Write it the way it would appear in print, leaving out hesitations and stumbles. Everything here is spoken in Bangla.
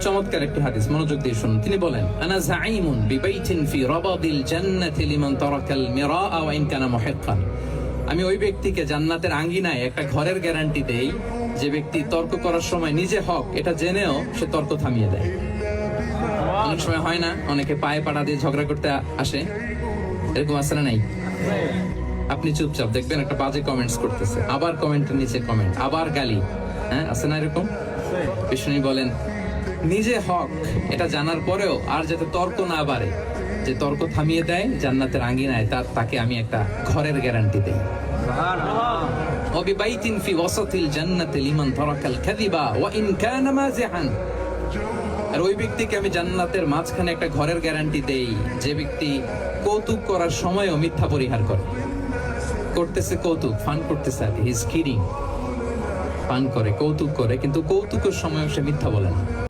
চমৎকার একটি হাদিস, মনোযোগ দিয়ে শুনুন। তিনি বলেন, আনা যাঈমুন বিবাইতিন ফি রাবাদিল জান্নাতি লিমান তারাকাল মিরাআ ওয়া ইন কানা মুহিক্কান। আমি ওই ব্যক্তিকে জান্নাতের আঙ্গিনায় একটা ঘরের গ্যারান্টি দেই যে ব্যক্তি তর্ক করার সময় নিজে হক এটা জেনেও সে তর্ক থামিয়ে দেয়। অনেক সময় হয় না, অনেকে পায়ে পাড়া দিয়ে ঝগড়া করতে আসে, এরকম আছে না নাই? আপনি চুপচাপ দেখবেন একটা বাজে কমেন্টস করতেছে, আবার কমেন্টের নিচে কমেন্ট, আবার গালি, হ্যাঁ আছে না এরকম? বিষ্ণু বলেন নিজে হক এটা জানার পরেও আর যাতে তর্ক না বাড়ে, যে তর্ক থামিয়ে দেয় জান্নাতের আঙ্গিনায়, তাকে আমি একটা ঘরের গ্যারান্টি দেই। ওয়াবিবাইতিন ফি ওয়াসাতিল জান্নাতি লিমান তারাকাল কাযিবা ওয়া ইন কানা মাযিহান। আর ওই ব্যক্তিকে আমি জান্নাতের মাঝখানে একটা ঘরের গ্যারান্টি দেই যে ব্যক্তি কৌতুক করার সময়ও মিথ্যা পরিহার করে। করতেছে কৌতুক, ফান করতেছে আর কি, হি ইজ কিডিং, ফান করে, কৌতুক করে, কিন্তু কৌতুকের সময়ও সে মিথ্যা বলে না।